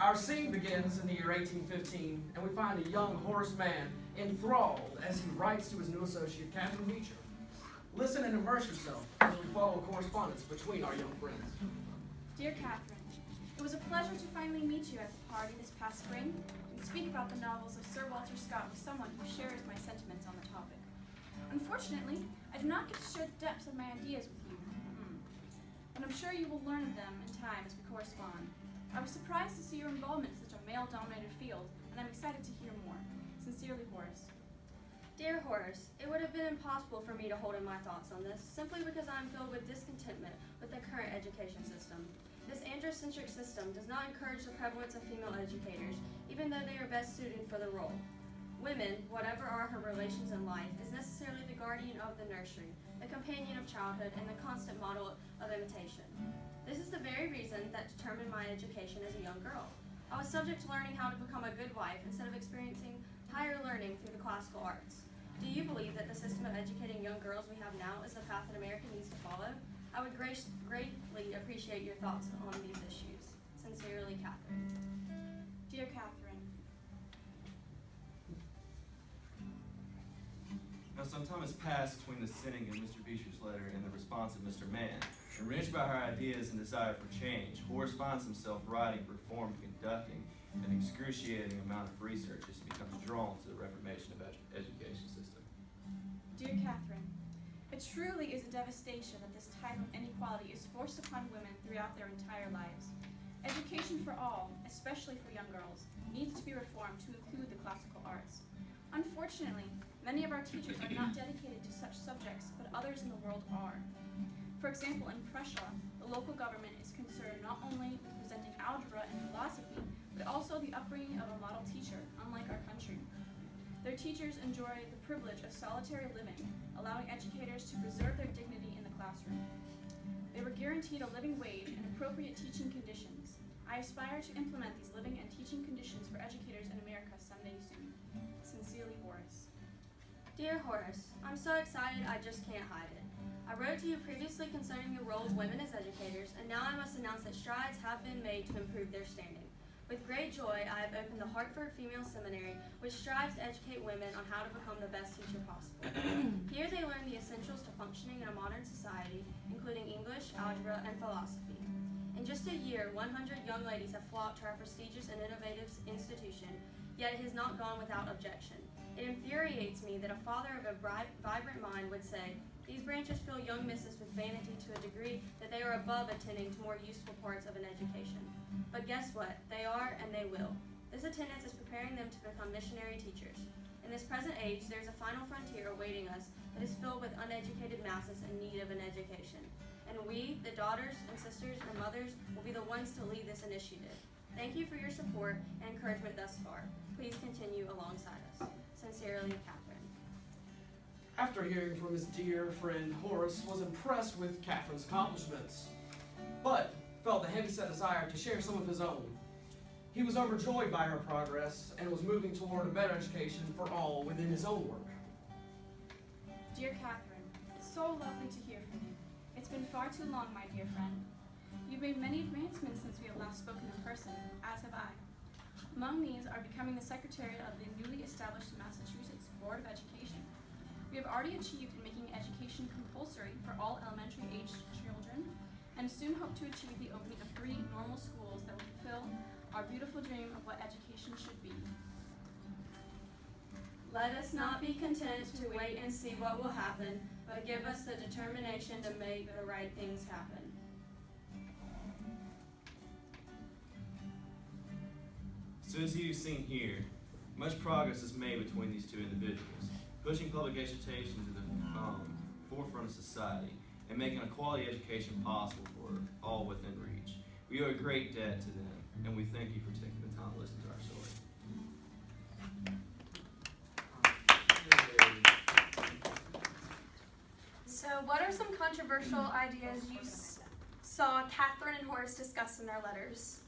Our scene begins in the year 1815, and we find a young Horace man enthralled as he writes to his new associate, Catherine Beecher. Listen and immerse yourself as we follow correspondence between our young friends. Dear Catherine, it was a pleasure to finally meet you at the party this past spring and speak about the novels of Sir Walter Scott with someone who shares my sentiments on the topic. Unfortunately, I do not get to share the depths of my ideas with you. But I'm sure you will learn of them in time as we correspond. I was surprised to see your involvement in such a male-dominated field, and I'm excited to hear more. Sincerely, Horace. Dear Horace, it would have been impossible for me to hold in my thoughts on this, simply because I am filled with discontentment with the current education system. This androcentric system does not encourage the prevalence of female educators, even though they are best suited for the role. Women, whatever are her relations in life, is necessarily the guardian of the nursery, the companion of childhood, and the constant model of imitation. This is the very reason that determined my education as a young girl. I was subject to learning how to become a good wife instead of experiencing higher learning through the classical arts. Do you believe that the system of educating young girls we have now is the path that America needs to follow? I would greatly appreciate your thoughts on these issues. Sincerely, Catherine. Dear Catherine, Now, some time has passed between the sending of Mr. Beecher's letter and the response of Mr. Mann. Enriched by her ideas and desire for change, Horace finds himself writing, performing, conducting an excruciating amount of research as he becomes drawn to the reformation of education system. Dear Catherine, it truly is a devastation that this type of inequality is forced upon women throughout their entire lives. Education for all, especially for young girls, needs to be reformed to include the classical arts. Unfortunately, many of our teachers are not dedicated to such subjects, but others in the world are. For example, in Prussia, the local government is concerned not only with presenting algebra and philosophy, but also the upbringing of a model teacher, unlike our country. Their teachers enjoy the privilege of solitary living, allowing educators to preserve their dignity in the classroom. They were guaranteed a living wage and appropriate teaching conditions. I aspire to implement these living and teaching conditions for educators in America someday soon. Sincerely, Horace. Dear Horace, I'm so excited I just can't hide it. I wrote to you previously concerning the role of women as educators, and now I must announce that strides have been made to improve their standing. With great joy, I have opened the Hartford Female Seminary, which strives to educate women on how to become the best teacher possible. Here they learn the essentials to functioning in a modern society, including English, algebra, and philosophy. In just a year, 100 young ladies have flocked to our prestigious and innovative institution, yet it has not gone without objection. It infuriates me that a father of a vibrant mind would say, "These branches fill young misses with vanity to a degree that they are above attending to more useful parts of an education." But guess what? They are, and they will. This attendance is preparing them to become missionary teachers. In this present age, there is a final frontier awaiting us that is filled with uneducated masses in need of an education. And we, the daughters and sisters and mothers, will be the ones to lead this initiative. Thank you for your support and encouragement thus far. Please continue alongside us. Sincerely, Catherine. After hearing from his dear friend, Horace was impressed with Catherine's accomplishments, but felt a heavy-set desire to share some of his own. He was overjoyed by her progress and was moving toward a better education for all within his own work. Dear Catherine, so lovely to hear from you. It's been far too long, my dear friend. You've made many advancements since we have last spoken in person, as have I. Among these are becoming the secretary of the newly established Massachusetts Board of Education. We have already achieved in making education compulsory for all elementary-aged children, and soon hope to achieve the opening of 3 normal schools that will fulfill our beautiful dream of what education should be. Let us not be content to wait and see what will happen, but give us the determination to make the right things happen. So as you've seen here, much progress is made between these two individuals, pushing public education to the forefront of society and making a quality education possible for all within reach. We owe a great debt to them, and we thank you for taking the time to listen to our story. So what are some controversial ideas you saw Catherine and Horace discuss in their letters?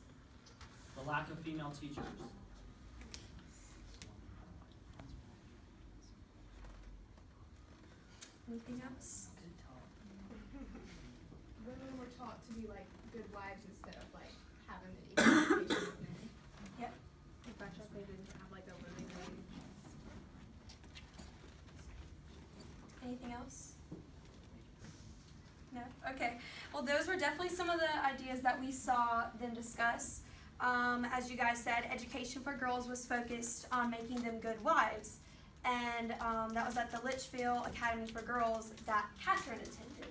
The lack of female teachers. Anything else? Women were taught to be like good wives instead of like having an equal education with men. Well, those were definitely some of the ideas that we saw them discuss. As you guys said, education for girls was focused on making them good wives. And that was at the Litchfield Academy for Girls that Catherine attended.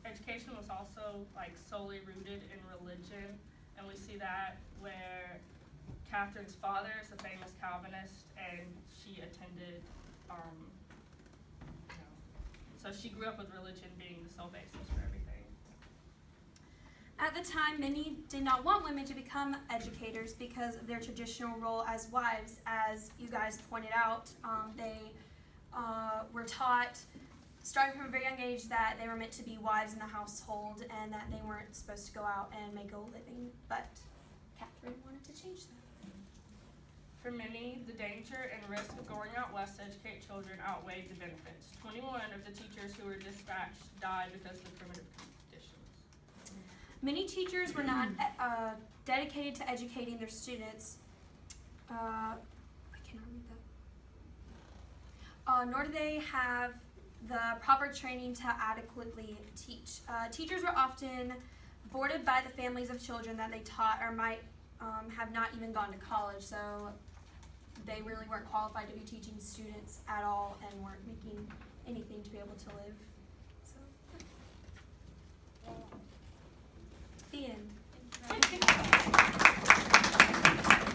Education was also like solely rooted in religion, and we see that where Catherine's father is a famous Calvinist, and she attended, so she grew up with religion being the sole basis for everything. At the time, many did not want women to become educators because of their traditional role as wives. As you guys pointed out, they were taught, starting from a very young age, that they were meant to be wives in the household and that they weren't supposed to go out and make a living. But Catherine wanted to change that. For many, the danger and risk of going out west to educate children outweighed the benefits. 21 of the teachers who were dispatched died because of the primitive conditions. Many teachers were not dedicated to educating their students. I cannot read that. Nor do they have the proper training to adequately teach. Teachers were often boarded by the families of children that they taught, or might have not even gone to college, so they really weren't qualified to be teaching students at all and weren't making anything to be able to live. So, the end.